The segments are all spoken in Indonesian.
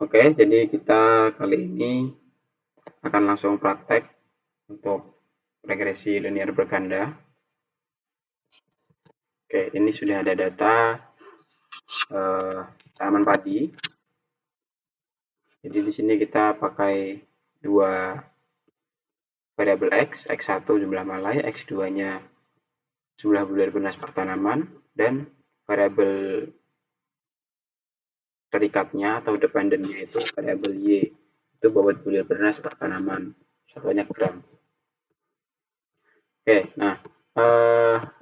Oke, jadi kita kali ini akan langsung praktek untuk regresi linear berganda. Oke, ini sudah ada data tanaman padi. Jadi di sini kita pakai dua variabel X1 jumlah malai, X2-nya jumlah bulir bernas per tanaman, dan variabel perikatnya atau dependennya itu variabel Y, itu bobot bulir bernas per tanaman, satuannya gram. Oke, nah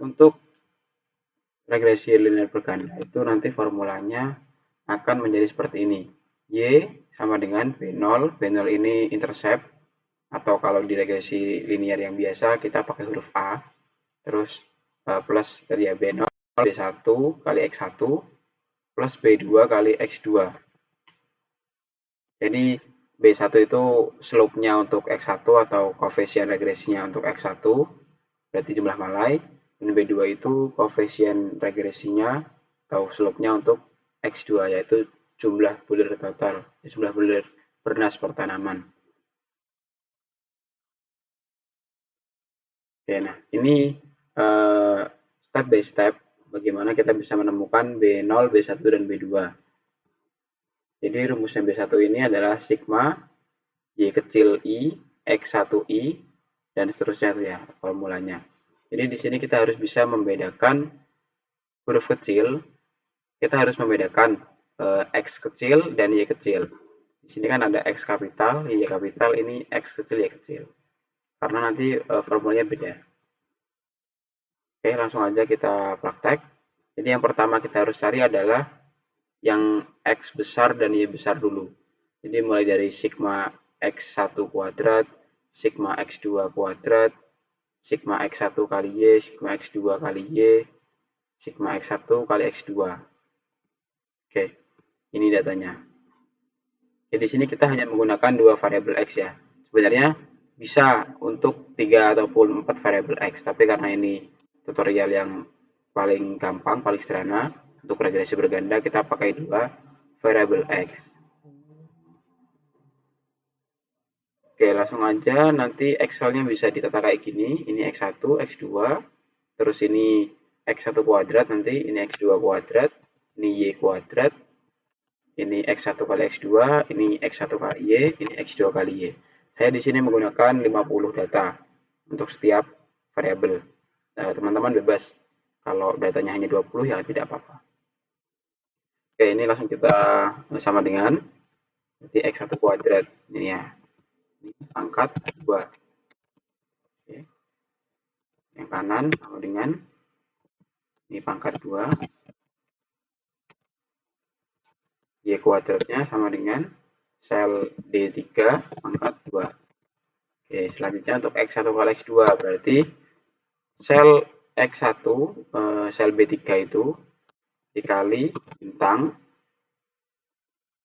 untuk regresi linear berganda itu nanti formulanya akan menjadi seperti ini. Y sama dengan B0. B0 ini intercept, atau kalau di regresi linear yang biasa kita pakai huruf A. Terus plus tadi ya B0 B1 kali X1 plus B2 kali X2. Jadi B1 itu slope-nya untuk X1 atau koefisien regresinya untuk X1, berarti jumlah malai. Dan B2 itu koefisien regresinya atau slope-nya untuk X2, yaitu jumlah bulir total, jumlah bulir bernas per tanaman. Oke, nah ini step by step bagaimana kita bisa menemukan B0, B1, dan B2. Jadi rumusnya B1 ini adalah sigma Y kecil I, X1I, dan seterusnya ya formulanya. Jadi di sini kita harus bisa membedakan huruf kecil, kita harus membedakan X kecil dan Y kecil. Di sini kan ada X kapital, Y kapital, ini X kecil, Y kecil. Karena nanti formulanya beda. Oke, langsung aja kita praktek. Jadi yang pertama kita harus cari adalah yang X besar dan Y besar dulu. Jadi mulai dari sigma X1 kuadrat, sigma X2 kuadrat, sigma X1 kali Y, sigma X2 kali Y, sigma X1 kali X2. Oke, ini datanya. Jadi di sini kita hanya menggunakan dua variabel X ya. Sebenarnya bisa untuk 3 ataupun 4 variabel X, tapi karena ini tutorial yang paling gampang, paling sederhana, untuk regresi berganda kita pakai dua variabel X. Oke, langsung aja nanti Excel-nya bisa ditata kayak gini. Ini X1, X2, terus ini X1 kuadrat, nanti ini X2 kuadrat, ini Y kuadrat, ini X1 kali X2, ini X1 kali Y, ini X2 kali Y. Saya di sini menggunakan 50 data untuk setiap variabel. Teman-teman bebas. Kalau datanya hanya 20 ya tidak apa-apa. Oke, ini langsung kita sama dengan nanti X1 kuadrat. Ini ya. Ini pangkat 2. Oke. Yang kanan sama dengan ini pangkat 2. Y kuadratnya sama dengan sel D3 pangkat 2. Oke, selanjutnya untuk X1 kali X2 berarti sel X1 sel B3 itu dikali bintang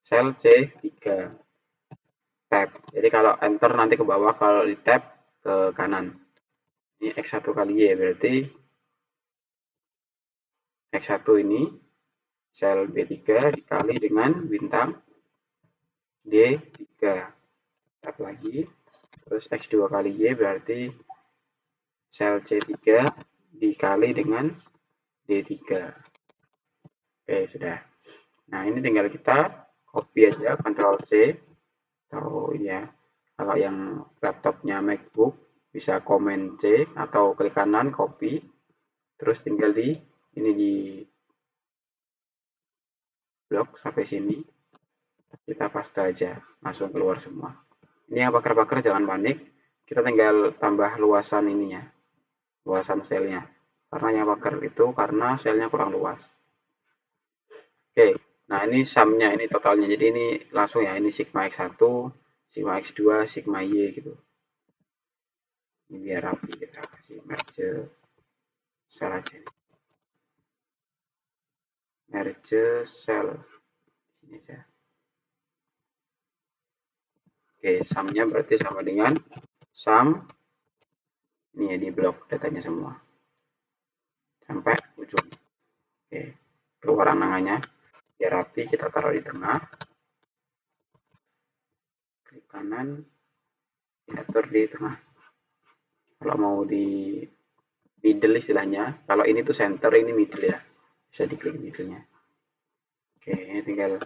sel C3 tab. Jadi kalau enter nanti ke bawah, kalau di tab ke kanan. Ini X1 kali Y berarti X1 ini sel B3 dikali dengan bintang D3 tab lagi. Terus X2 kali Y berarti sel C3 dikali dengan D3. Oke, sudah. Nah, ini tinggal kita copy aja, Ctrl C. Atau ya, kalau yang laptopnya MacBook bisa Command C atau klik kanan copy. Terus tinggal di ini di blok sampai sini. Kita paste aja, langsung keluar semua. Ini yang bakar-bakar jangan panik. Kita tinggal tambah luasan ininya. Luasan selnya. Karena yang bakar itu karena selnya kurang luas. Oke, nah ini sumnya, ini totalnya. Jadi ini langsung ya, ini sigma X1, sigma X2, sigma Y gitu. Ini biar rapi, kita kasih merge sel aja. Merge sel. Ini aja. Oke, sumnya berarti sama dengan sum. Ini ya, di blok datanya semua. Sampai ujung. Oke, keluar angannya. Biar rapi, kita taruh di tengah. kanan, diatur di tengah. Kalau mau di middle istilahnya, kalau ini tuh center, ini middle ya, bisa diklik middle-nya. Oke, ini tinggal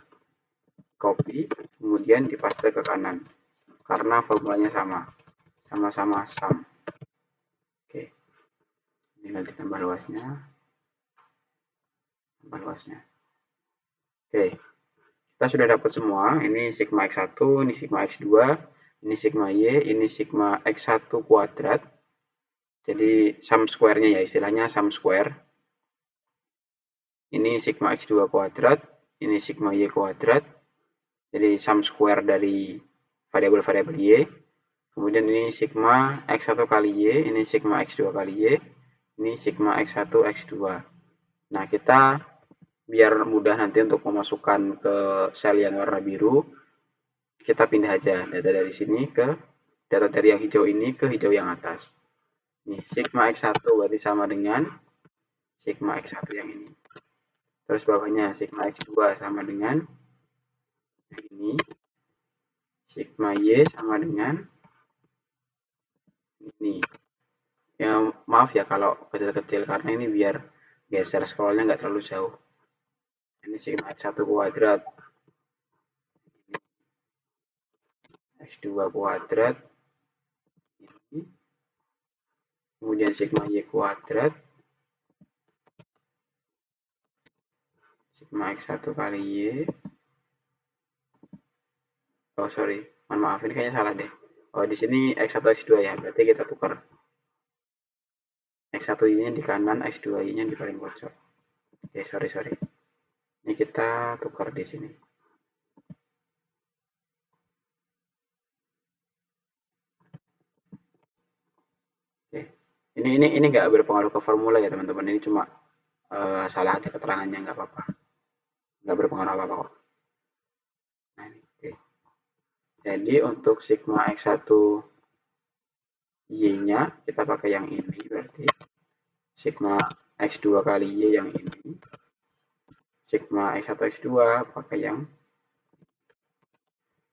copy, kemudian dipaste ke kanan, karena formulanya sama-sama sum. Oke, tinggal ditambah luasnya. Oke, kita sudah dapat semua. Ini sigma x1, ini sigma x2, ini sigma y, ini sigma x1 kuadrat. Jadi sum square-nya ya, istilahnya sum square. Ini sigma x2 kuadrat, ini sigma y kuadrat. Jadi sum square dari variabel-variabel y. Kemudian ini sigma x1 kali y, ini sigma x2 kali y, ini sigma x1 x2. Nah, kita biar mudah nanti untuk memasukkan ke sel yang warna biru, kita pindah aja data dari sini ke data dari yang hijau ini ke hijau yang atas. Nih, sigma x1 berarti sama dengan sigma x1 yang ini. Terus bawahnya sigma x2 sama dengan yang ini. Sigma y sama dengan ini. Ya, maaf ya kalau kecil-kecil karena ini biar geser scrollnya nggak terlalu jauh. Ini sigma x1 kuadrat, x2 kuadrat, ini. Kemudian sigma y kuadrat, sigma x1 kali y. Oh sorry, mohon maaf ini kayaknya salah deh. Oh di sini x1 x2 ya, berarti kita tukar. X1 nya di kanan, x2 nya di paling pojok. Oke, sorry. Ini kita tukar di sini. Oke. Ini nggak berpengaruh ke formula ya teman-teman. Ini cuma salah aja keterangannya, nggak apa-apa. Nggak berpengaruh apa-apa kok. Nah, oke. Jadi untuk sigma x1 y-nya kita pakai yang ini berarti sigma x2 kali y yang ini. Sigma x1 x2 pakai yang.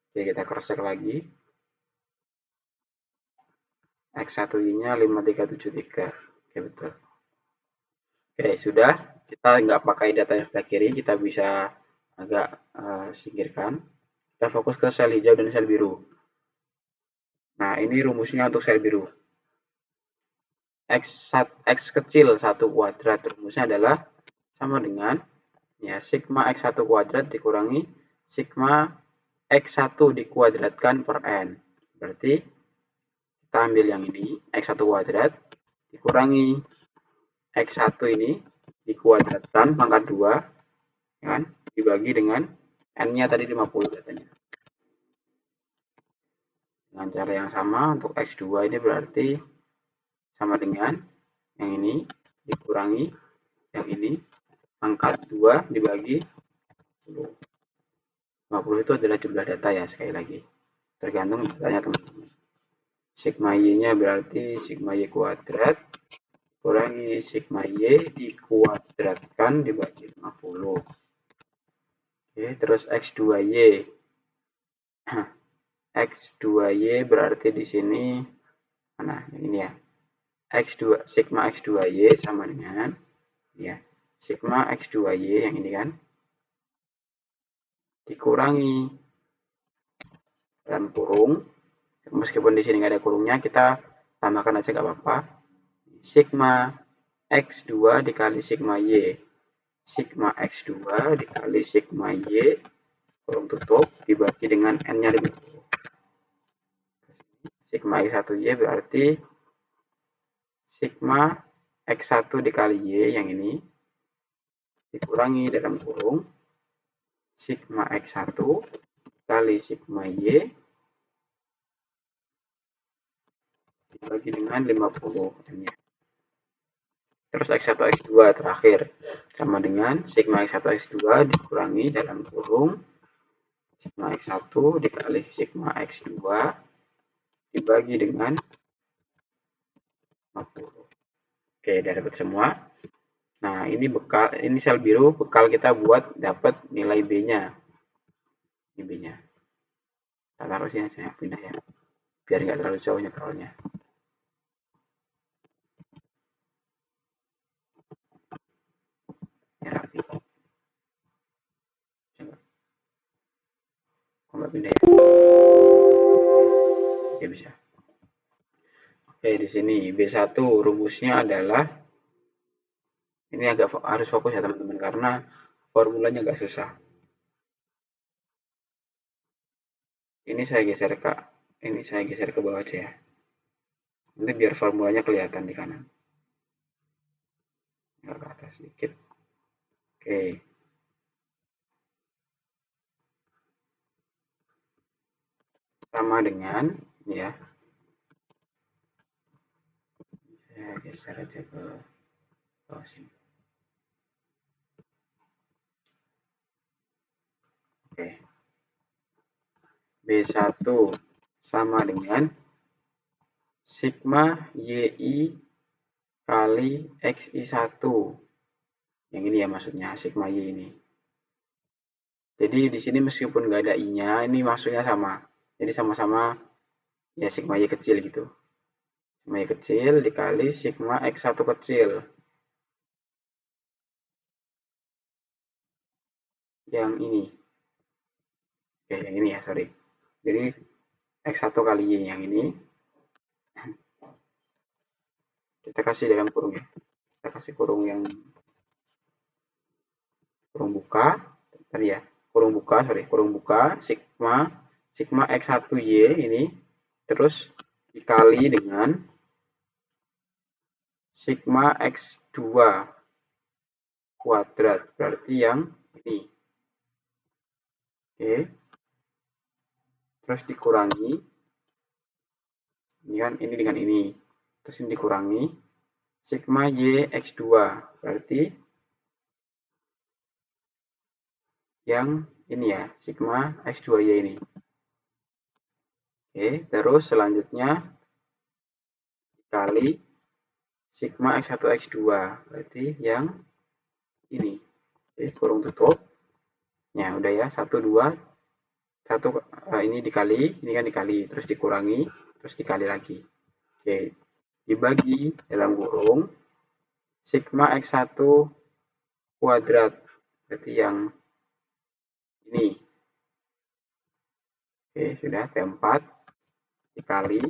Oke, kita cross check lagi. X1 y-nya 5373. Oke, betul. Oke, sudah. Kita nggak pakai data yang sebelah kiri, kita bisa agak singkirkan. Kita fokus ke sel hijau dan sel biru. Nah, ini rumusnya untuk sel biru. X kecil 1 kuadrat rumusnya adalah sama dengan ya sigma x1 kuadrat dikurangi sigma x1 dikuadratkan per n. Berarti kita ambil yang ini, x1 kuadrat dikurangi x1 ini dikuadratkan pangkat 2, kan? Dibagi dengan n-nya tadi 50 katanya. Dengan cara yang sama untuk x2 ini berarti sama dengan yang ini dikurangi yang ini pangkat 2 dibagi 10. 50 itu adalah jumlah data ya, sekali lagi. Tergantung datanya teman-teman. Sigma y-nya berarti sigma y kuadrat kurangi sigma y dikuadratkan dibagi 50. Oke, terus x2y. X2y berarti di sini mana? Ini ya. X2 sigma x2y sama dengan ya, sigma x2y yang ini kan dikurangi dalam kurung, meskipun di sini nggak ada kurungnya, kita tambahkan aja nggak apa-apa, sigma x2 dikali sigma y, sigma x2 dikali sigma y kurung tutup dibagi dengan n-nya 50. Sigma x1y berarti sigma x1 dikali y yang ini dikurangi dalam kurung sigma x1 kali sigma y dibagi dengan 50 n-nya. Terus x1 x2 terakhir sama dengan sigma x1 x2 dikurangi dalam kurung sigma x1 dikali sigma x2 dibagi dengan 50. Oke, udah dapat semua. Nah, ini bekal, ini sel biru bekal kita buat dapat nilai B-nya. Ini B-nya. Kita taruh sini aja, pindah ya, biar nggak terlalu jauh nyetralnya. Ya rapi. Coba. Kok nggak pindah ya? Oke, bisa. Oke, di sini B1 rumusnya adalah, ini agak harus fokus ya teman-teman, karena formulanya agak susah. Ini saya geser ke bawah aja ya. Nanti biar formulanya kelihatan di kanan. Nggak ke atas sedikit. Oke. Sama dengan, ya, saya geser aja ke bawah sini. Oke. B1 sama dengan sigma YI kali XI1. Yang ini ya maksudnya, sigma Y ini. Jadi di sini meskipun nggak ada I-nya, ini maksudnya sama. Jadi sama-sama ya sigma Y kecil gitu. Sigma Y kecil dikali sigma X1 kecil. Yang ini. Oke, yang ini ya, sorry. Jadi X1 kali Y yang ini. Kita kasih dalam kurung ya. Kita kasih kurung yang kurung buka. Tadi ya, kurung buka sigma X1Y ini terus dikali dengan sigma X2 kuadrat, berarti yang ini. Oke. Terus dikurangi, ini kan ini dengan ini. Terus ini dikurangi sigma Y X2, berarti yang ini ya, sigma X2Y ini. Oke, terus selanjutnya dikali sigma X1 X2, berarti yang ini. Oke, kurung tutup. Ya, udah ya, 1, 2, 1 ini dikali, ini kan dikali, terus dikurangi, terus dikali lagi. Oke, dibagi dalam kurung sigma X1 kuadrat, berarti yang ini. Oke, sudah P4 dikali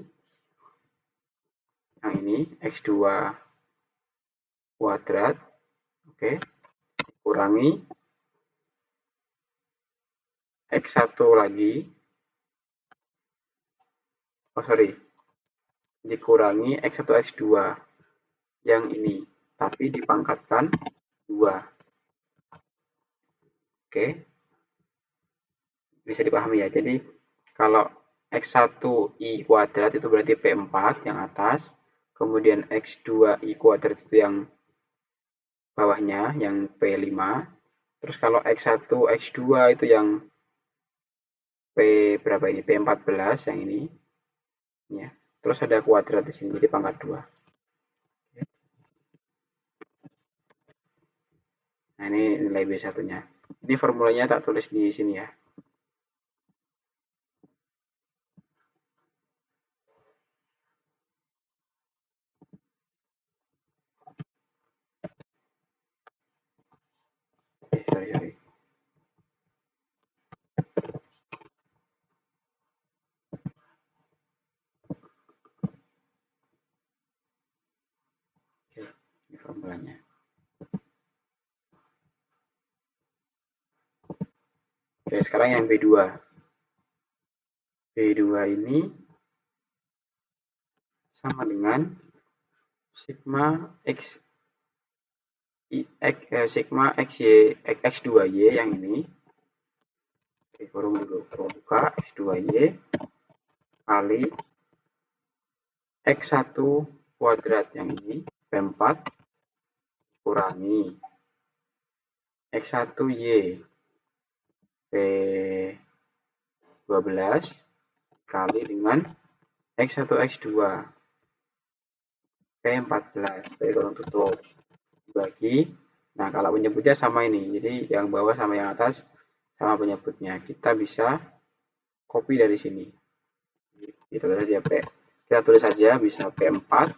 yang ini X2 kuadrat. Oke, kurangi X1 lagi. Oh, sorry. Dikurangi X1 X2 yang ini, tapi dipangkatkan 2. Oke. Bisa dipahami ya. Jadi kalau X1I kuadrat itu berarti P4 yang atas, kemudian X2I kuadrat itu yang bawahnya, yang P5. Terus kalau X1, X2 itu yang P berapa ini? P14 yang ini. Ya. Terus ada kuadrat di sini, jadi pangkat 2. Nah, ini nilai B1-nya. Ini formulanya tak tulis di sini ya. Sorry. Oke, ini formulanya. Oke, sekarang yang B2. B2 ini sama dengan sigma sigma X2Y yang ini. Oke, kurung dulu, kurung buka X2Y kali X1 kuadrat yang ini, P4 kurangi X1Y P12 kali dengan X1 X2 P14, P kurung tutup, dibagi. Nah, kalau penyebutnya sama ini, jadi yang bawah sama yang atas sama penyebutnya. Kita bisa copy dari sini. Kita tulis aja P. Kita tulis saja bisa P4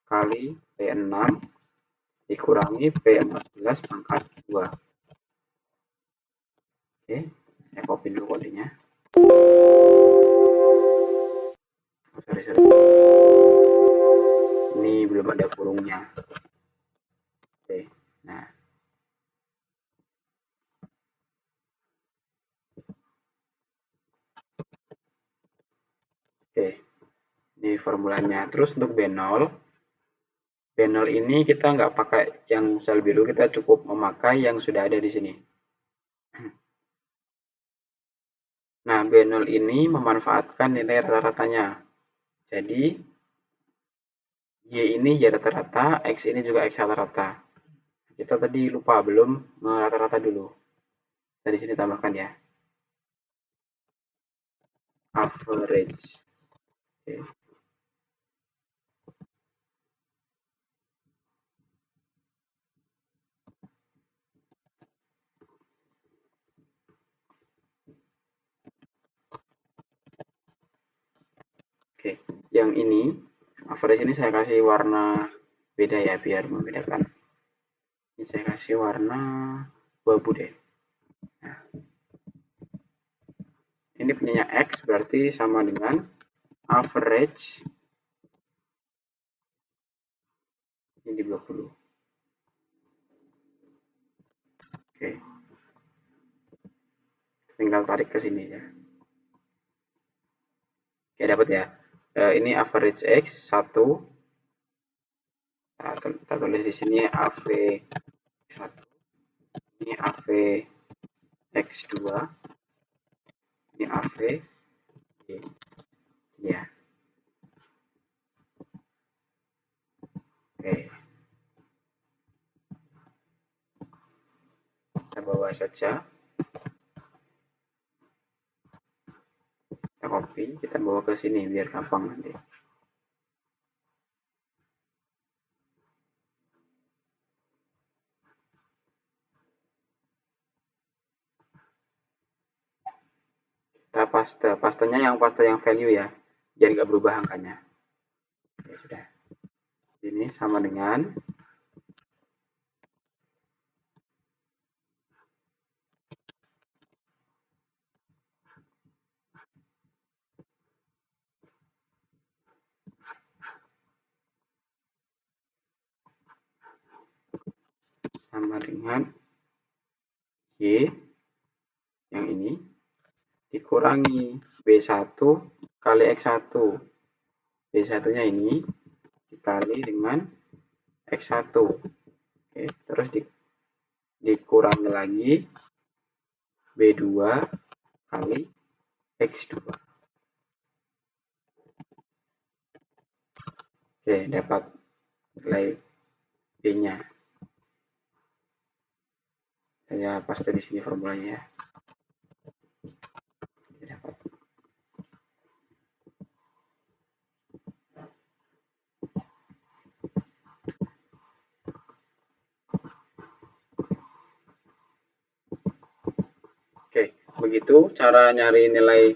kali P6 dikurangi P14 pangkat 2. Oke, saya copy dulu kodenya. Sorry. Ini belum ada kurungnya. Oke, nah. Oke, ini formulanya. Terus untuk B0 ini kita nggak pakai yang sel biru, kita cukup memakai yang sudah ada di sini. Nah, B0 ini memanfaatkan nilai rata-ratanya. Jadi, Y ini Y rata-rata, X ini juga X rata-rata. Kita tadi lupa, belum rata-rata dulu. Dari sini tambahkan ya. Average. Oke. Oke, yang ini average ini saya kasih warna beda ya biar membedakan. Ini saya kasih warna abu deh. Nah, ini punyanya X berarti sama dengan average ini di blok dulu. Oke, tinggal tarik ke sini ya. Oke, dapat ya. Ini average X 1. Nah, kita tulis di sini AV1. Ini AV X2. Ini AV ya. Oke. Kita bawa saja. Kita copy, kita bawa ke sini biar gampang nanti. Kita pastenya yang value ya, biar nggak berubah angkanya. Ya sudah. Ini sama dengan Y yang ini dikurangi B1 kali X1. B1-nya ini dikali dengan X1. Oke, terus dikurangi lagi B2 kali X2. Oke, dapat nilai B-nya. Saya paste di sini formulanya ya. Dapat. Oke, begitu cara nyari nilai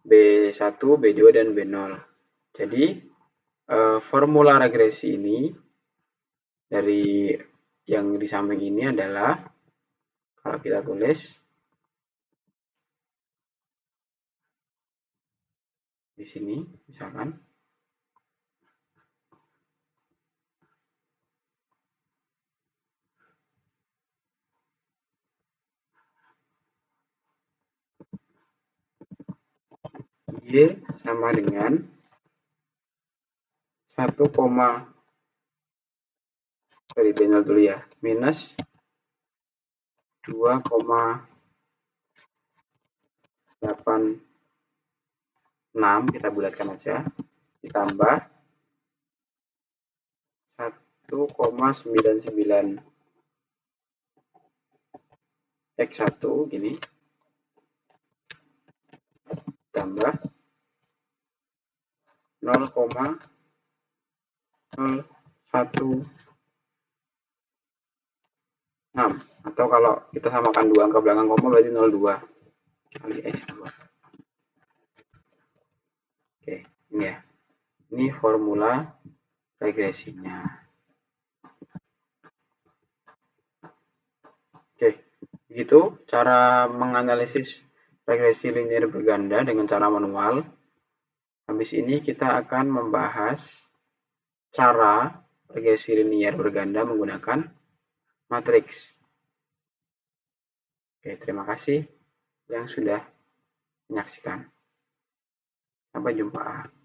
B1, B2, dan B0. Jadi, formula regresi ini dari yang di samping ini adalah, kalau kita tulis di sini, misalkan, Y sama dengan 1, dari B0 dulu ya, minus 2,86, kita bulatkan aja, ditambah 1,99 X1 gini, tambah 0,016, atau kalau kita samakan dua angka belakang koma berarti 02 kali X2. Ya, ini formula regresinya. Oke, begitu cara menganalisis regresi linear berganda dengan cara manual. Habis ini kita akan membahas cara regresi linear berganda menggunakan matriks. Oke, terima kasih yang sudah menyaksikan. Sampai jumpa.